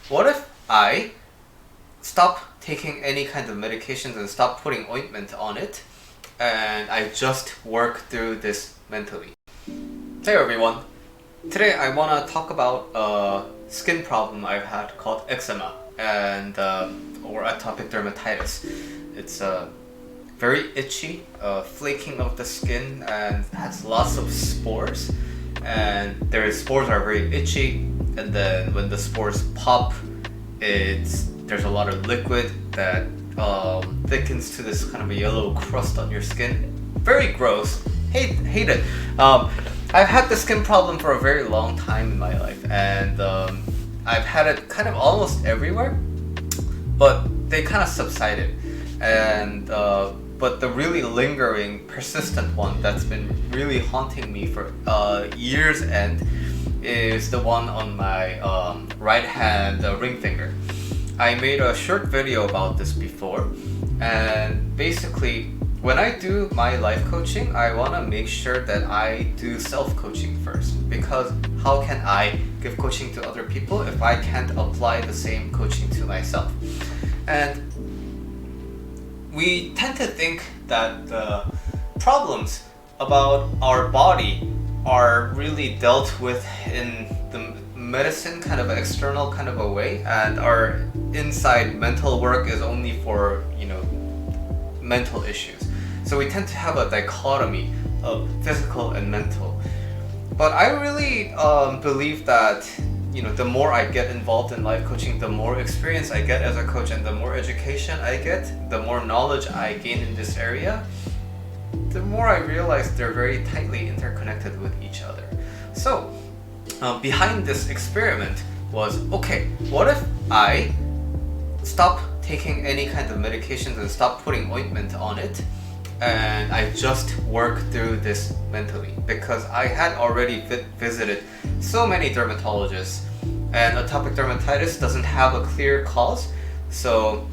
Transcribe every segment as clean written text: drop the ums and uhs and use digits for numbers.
what if I stop taking any kind of medications and stop putting ointment on it, and I just work through this mentally? Hey everyone, today I want to talk about a skin problem I've had called eczema and or atopic dermatitis. It's very itchy, flaking of the skin, and has lots of spores. And their spores are very itchy, and then when the spores pop, there's a lot of liquid that thickens to this kind of a yellow crust on your skin. Very gross. Hate it. I've had the skin problem for a very long time in my life, and I've had it kind of almost everywhere, but they kind of subsided. And but the really lingering, persistent one that's been really haunting me for years end is the one on my right hand ring finger. I made a short video about this before, and basically when I do my life coaching, I want to make sure that I do self-coaching first, because how can I give coaching to other people if I can't apply the same coaching to myself? And we tend to think that the problems about our body are really dealt with in the medicine kind of external kind of a way, and our inside mental work is only for, mental issues. So we tend to have a dichotomy of physical and mental. But I really believe that the more I get involved in life coaching, the more experience I get as a coach, and the more education I get, the more knowledge I gain in this area, the more I realize they're very tightly interconnected with each other. So behind this experiment was, okay, what if I stop taking any kind of medications and stop putting ointment on it, and I just work through this mentally? Because I had already visited so many dermatologists, and atopic dermatitis doesn't have a clear cause. So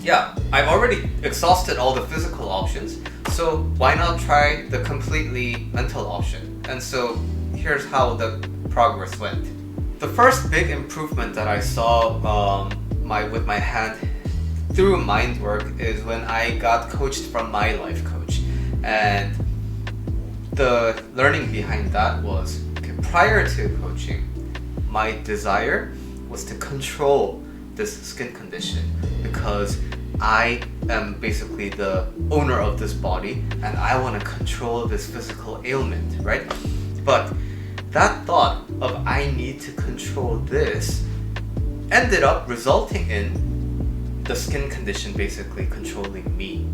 yeah, I've already exhausted all the physical options, so why not try the completely mental option? And so here's how the progress went. The first big improvement that I saw with my hand through mind work is when I got coached from my life coach. And the learning behind that was, okay, prior to coaching, my desire was to control this skin condition, because I am basically the owner of this body and I want to control this physical ailment, right? But that thought of I need to control this ended up resulting in the skin condition basically controlling me.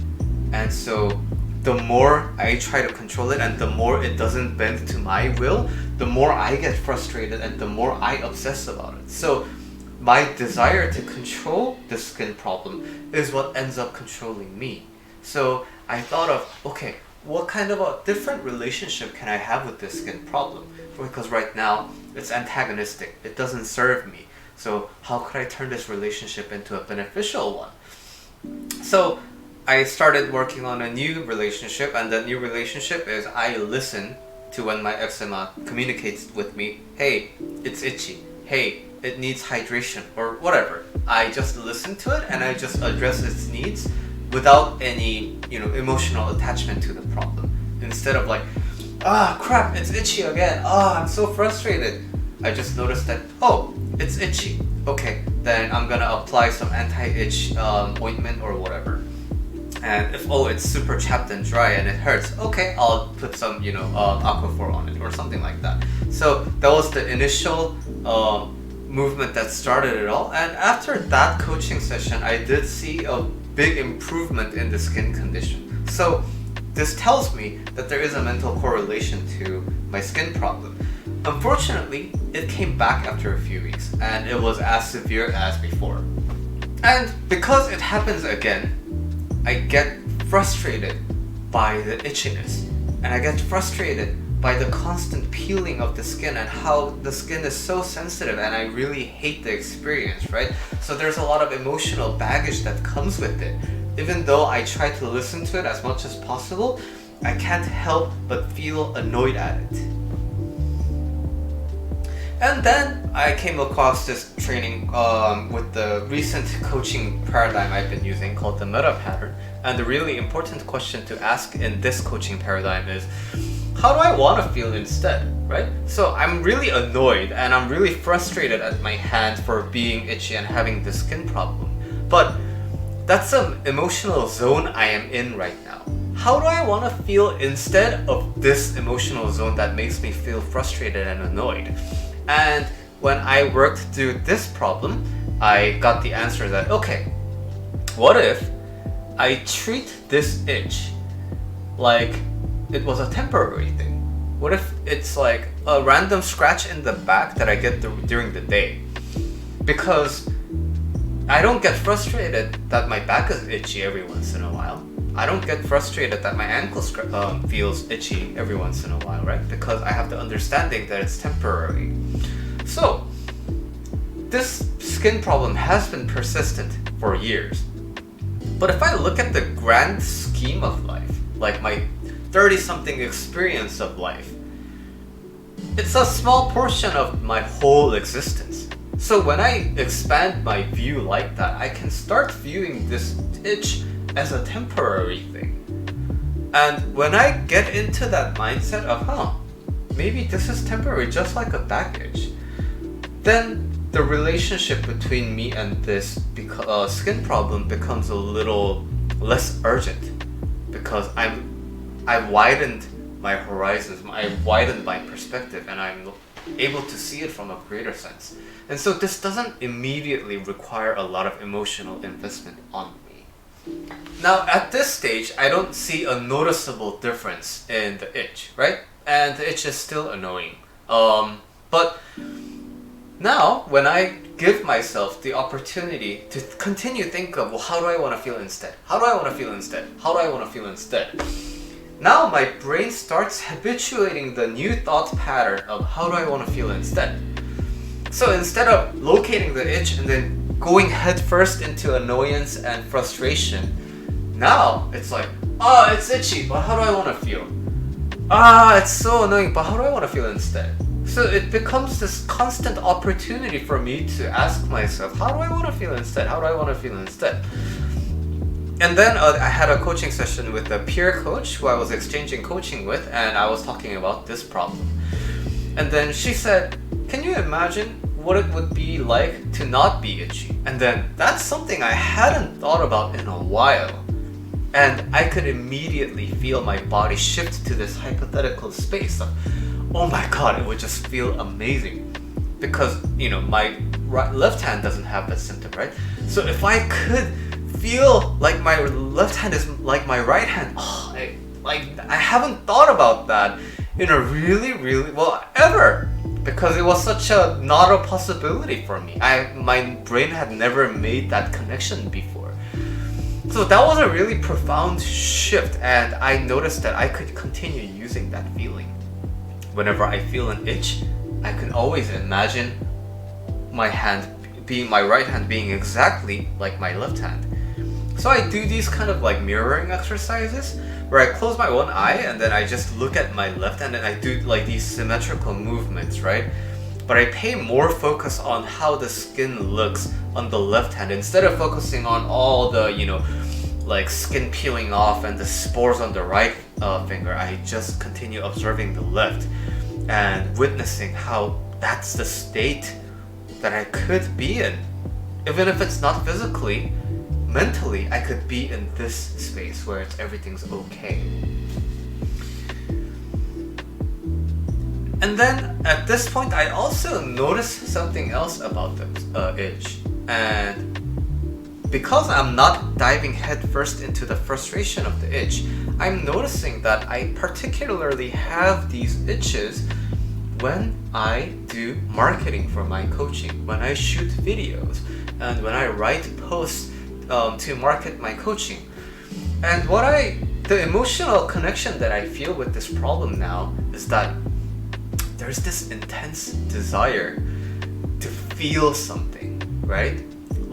And so the more I try to control it, and the more it doesn't bend to my will, the more I get frustrated and the more I obsess about it. So my desire to control the skin problem is what ends up controlling me. So I thought of, okay, what kind of a different relationship can I have with this skin problem? Because right now it's antagonistic, it doesn't serve me. So how could I turn this relationship into a beneficial one? So I started working on a new relationship, and that new relationship is I listen to when my eczema communicates with me, hey, it's itchy, hey, it needs hydration, or whatever. I just listen to it and I just address its needs without any, emotional attachment to the problem. Instead of like, crap, it's itchy again, I'm so frustrated. I just noticed that, it's itchy. Okay, then I'm gonna apply some anti-itch ointment or whatever. And if it's super chapped and dry and it hurts, okay, I'll put some Aquaphor on it or something like that. So that was the initial movement that started it all. And after that coaching session, I did see a big improvement in the skin condition. So this tells me that there is a mental correlation to my skin problem. Unfortunately, it came back after a few weeks, and it was as severe as before. And because it happens again, I get frustrated by the itchiness, and I get frustrated by the constant peeling of the skin and how the skin is so sensitive, and I really hate the experience, right? So there's a lot of emotional baggage that comes with it. Even though I try to listen to it as much as possible, I can't help but feel annoyed at it. And then I came across this training with the recent coaching paradigm I've been using called the meta pattern. And the really important question to ask in this coaching paradigm is, how do I want to feel instead, right? So I'm really annoyed and I'm really frustrated at my hand for being itchy and having this skin problem. But that's an emotional zone I am in right now. How do I want to feel instead of this emotional zone that makes me feel frustrated and annoyed? And when I worked through this problem, I got the answer that, okay, what if I treat this itch like it was a temporary thing? What if it's like a random scratch in the back that I get during the day? Because I don't get frustrated that my back is itchy every once in a while. I don't get frustrated that my ankle feels itchy every once in a while, right? Because I have the understanding that it's temporary. So, this skin problem has been persistent for years. But if I look at the grand scheme of life, like my 30-something experience of life, it's a small portion of my whole existence. So when I expand my view like that, I can start viewing this itch as a temporary thing. And when I get into that mindset of, maybe this is temporary, just like a back itch, then the relationship between me and this skin problem becomes a little less urgent, because I've widened my horizons, I've widened my perspective, and I'm able to see it from a greater sense. And so this doesn't immediately require a lot of emotional investment on me. Now at this stage, I don't see a noticeable difference in the itch, right? And the itch is still annoying. But now, when I give myself the opportunity to continue think of, well, how do I want to feel instead? How do I want to feel instead? How do I want to feel instead? Now my brain starts habituating the new thought pattern of how do I want to feel instead. So instead of locating the itch and then going headfirst into annoyance and frustration, now it's like, it's itchy, but how do I want to feel? It's so annoying, but how do I want to feel instead? So it becomes this constant opportunity for me to ask myself, how do I want to feel instead? How do I want to feel instead? And then I had a coaching session with a peer coach who I was exchanging coaching with, and I was talking about this problem. And then she said, can you imagine what it would be like to not be itchy? And then that's something I hadn't thought about in a while. And I could immediately feel my body shift to this hypothetical space of, oh my god, it would just feel amazing. Because, my left hand doesn't have that symptom, right? So if I could feel like my left hand is like my right hand, I haven't thought about that in a really, ever. Because it was such not a possibility for me. My brain had never made that connection before. So that was a really profound shift, and I noticed that I could continue using that feeling. Whenever I feel an itch, I can always imagine my right hand being exactly like my left hand. So I do these kind of like mirroring exercises where I close my one eye and then I just look at my left hand and I do like these symmetrical movements, right? But I pay more focus on how the skin looks on the left hand instead of focusing on all the, like skin peeling off and the spores on the right finger. I just continue observing the left and witnessing how that's the state that I could be in. Even if it's not physically, mentally, I could be in this space where everything's okay. And then at this point, I also noticed something else about the itch. And because I'm not diving headfirst into the frustration of the itch, I'm noticing that I particularly have these itches when I do marketing for my coaching, when I shoot videos, and when I write posts to market my coaching. And the emotional connection that I feel with this problem now is that there's this intense desire to feel something, right?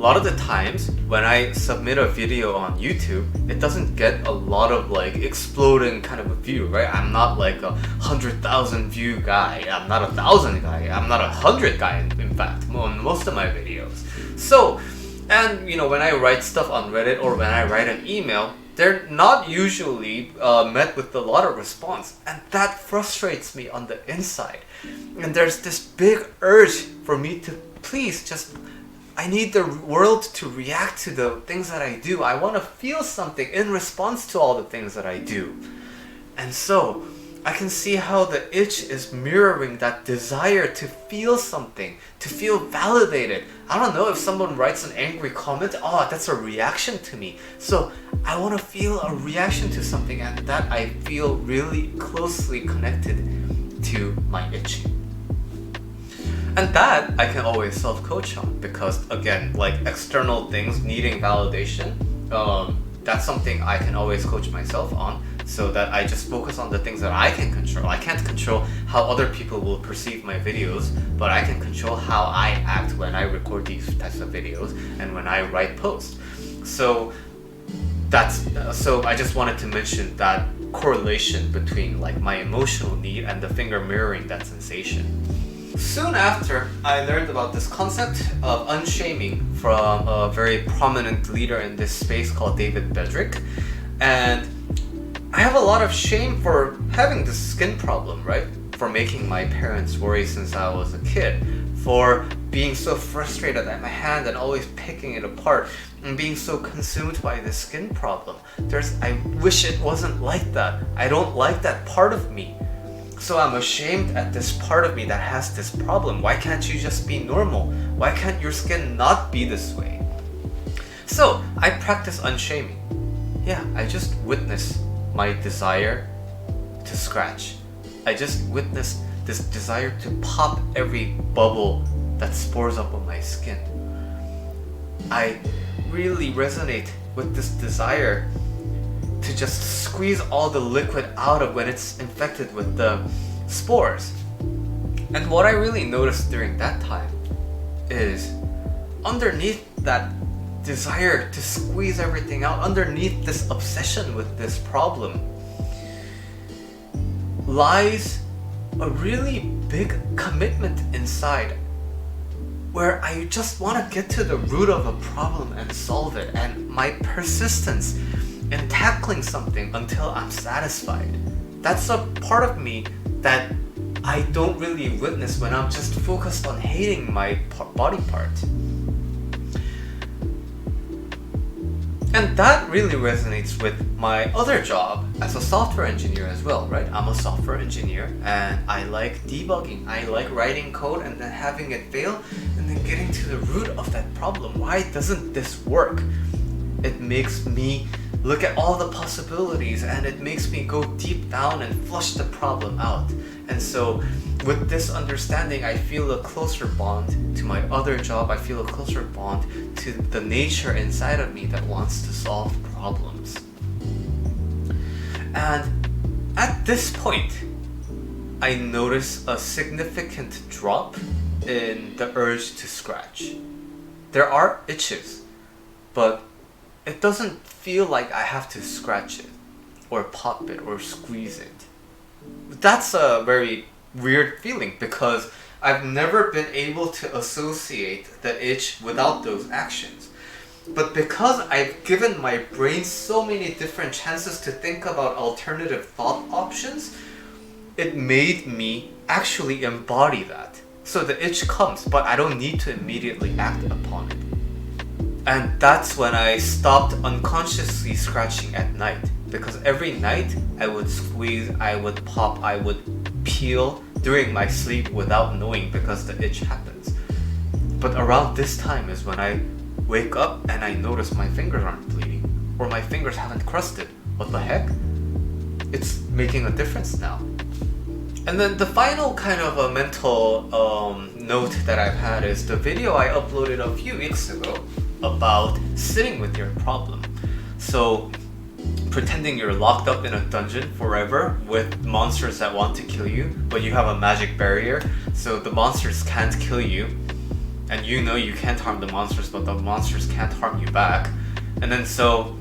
lot of the times when I submit a video on YouTube, it doesn't get a lot of like exploding kind of a view, right? I'm not like a 100,000 view guy. I'm not 1,000 guy. I'm not 100 guy, in fact, on most of my videos. So, and you know, when I write stuff on Reddit or when I write an email, they're not usually met with a lot of response, and that frustrates me on the inside. And there's this big urge for me to please just, I need the world to react to the things that I do. I want to feel something in response to all the things that I do. And so I can see how the itch is mirroring that desire to feel something, to feel validated. I don't know, if someone writes an angry comment, oh, that's a reaction to me. So I want to feel a reaction to something, and that I feel really closely connected to my itching. And that I can always self-coach on, because again, like external things needing validation, that's something I can always coach myself on, so that I just focus on the things that I can control. I can't control how other people will perceive my videos, but I can control how I act when I record these types of videos and when I write posts. So I just wanted to mention that correlation between like my emotional need and the finger mirroring that sensation. Soon after, I learned about this concept of unshaming from a very prominent leader in this space called David Bedrick. And I have a lot of shame for having this skin problem, right? For making my parents worry since I was a kid, for being so frustrated at my hand and always picking it apart, and being so consumed by this skin problem. I wish it wasn't like that. I don't like that part of me. So I'm ashamed at this part of me that has this problem. Why can't you just be normal? Why can't your skin not be this way? So I practice unshaming. Yeah, I just witness my desire to scratch. I just witness this desire to pop every bubble that spores up on my skin. I really resonate with this desire to just squeeze all the liquid out of when it's infected with the spores. And what I really noticed during that time is underneath that desire to squeeze everything out, underneath this obsession with this problem, lies a really big commitment inside, where I just want to get to the root of a problem and solve it, and my persistence in tackling something until I'm satisfied. That's a part of me that I don't really witness when I'm just focused on hating my body part. And that really resonates with my other job as a software engineer as well, right? I'm a software engineer and I like debugging. I like writing code and then having it fail and then getting to the root of that problem. Why doesn't this work? It makes me look at all the possibilities, and it makes me go deep down and flush the problem out. And so with this understanding, I feel a closer bond to my other job. I feel a closer bond to the nature inside of me that wants to solve problems. And at this point, I notice a significant drop in the urge to scratch. There are itches, but it doesn't feel like I have to scratch it or pop it or squeeze it. That's a very weird feeling because I've never been able to associate the itch without those actions. But because I've given my brain so many different chances to think about alternative thought options, it made me actually embody that. So the itch comes, but I don't need to immediately act upon it. And that's when I stopped unconsciously scratching at night, because every night I would squeeze, I would pop, I would peel during my sleep without knowing because the itch happens. But around this time is when I wake up and I notice my fingers aren't bleeding or my fingers haven't crusted. What the heck? It's making a difference now. And then the final kind of a mental note that I've had is the video I uploaded a few weeks ago about sitting with your problem. So pretending you're locked up in a dungeon forever with monsters that want to kill you, but you have a magic barrier, so the monsters can't kill you. and you know you can't harm the monsters, but the monsters can't harm you back. And then so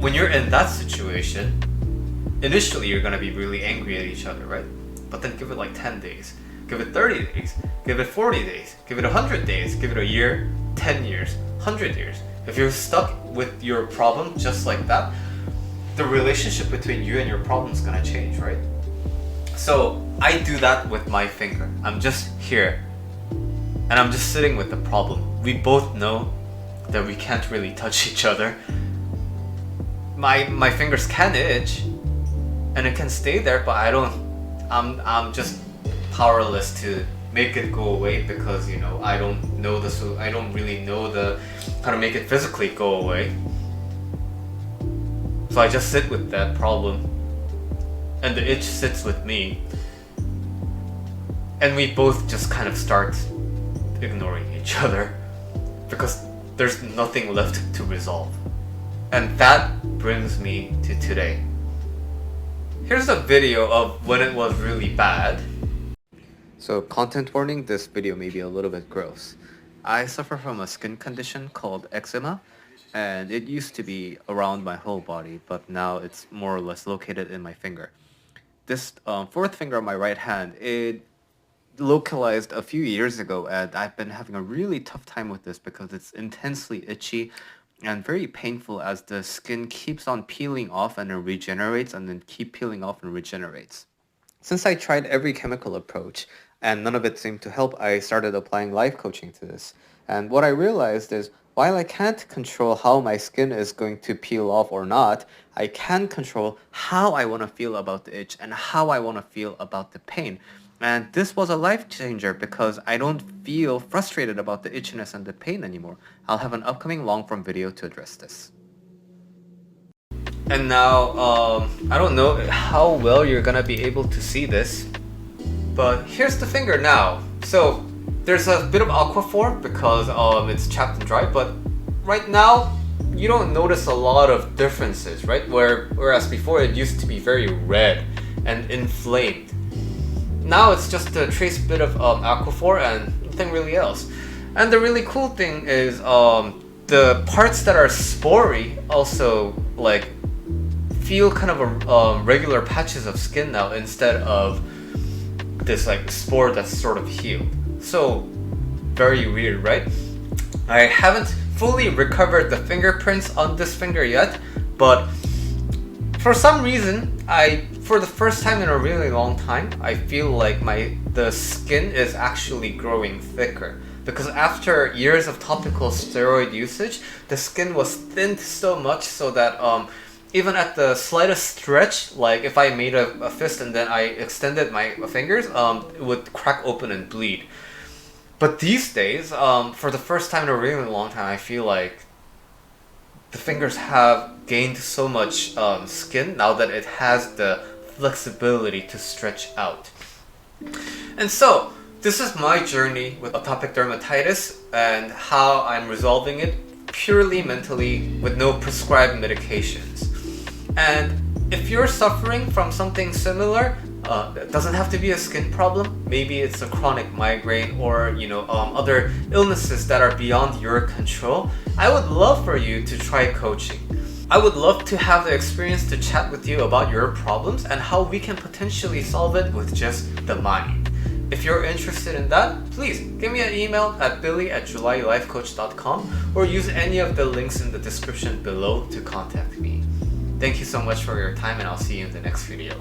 when you're in that situation, initially you're gonna be really angry at each other, right? But then give it like 10 days, give it 30 days, give it 40 days, give it 100 days, give it a year, 10 years, 100 years. If you're stuck with your problem just like that, the relationship between you and your problem is gonna change, right? So I do that with my finger. I'm just here and I'm just sitting with the problem. We both know that we can't really touch each other. My fingers can itch and it can stay there, but I'm just powerless to make it go away because, you know, I don't really know how to make it physically go away. So I just sit with that problem and the itch sits with me, and we both just kind of start ignoring each other because there's nothing left to resolve. And that brings me to today. Here's a video of when it was really bad. So content warning, this video may be a little bit gross. I suffer from a skin condition called eczema, and it used to be around my whole body, but now it's more or less located in my finger. This fourth finger on my right hand, it localized a few years ago, and I've been having a really tough time with this because it's intensely itchy and very painful as the skin keeps on peeling off and it regenerates and then keep peeling off and regenerates. Since I tried every chemical approach and none of it seemed to help, I started applying life coaching to this. And what I realized is, while I can't control how my skin is going to peel off or not, I can control how I want to feel about the itch and how I want to feel about the pain. And this was a life changer because I don't feel frustrated about the itchiness and the pain anymore. I'll have an upcoming long form video to address this. And now, I don't know how well you're gonna be able to see this, but here's the finger now. So there's a bit of aquaphor because it's chapped and dry, but right now you don't notice a lot of differences, right? Whereas before it used to be very red and inflamed. Now it's just a trace bit of aquaphor and nothing really else. And the really cool thing is the parts that are spory also like feel kind of a regular patches of skin now instead of this like spore that's sort of healed. So very weird, right? I haven't fully recovered the fingerprints on this finger yet, but for some reason, for the first time in a really long time, I feel like the skin is actually growing thicker. Because after years of topical steroid usage, the skin was thinned so much so that even at the slightest stretch, like if I made a fist and then I extended my fingers, it would crack open and bleed. But these days, for the first time in a really long time, I feel like the fingers have gained so much skin now that it has the flexibility to stretch out. And so, this is my journey with atopic dermatitis and how I'm resolving it purely mentally with no prescribed medications. And if you're suffering from something similar, it doesn't have to be a skin problem. Maybe it's a chronic migraine or other illnesses that are beyond your control. I would love for you to try coaching. I would love to have the experience to chat with you about your problems and how we can potentially solve it with just the mind. If you're interested in that, please give me an email at billy@julylifecoach.com or use any of the links in the description below to contact me. Thank you so much for your time, and I'll see you in the next video.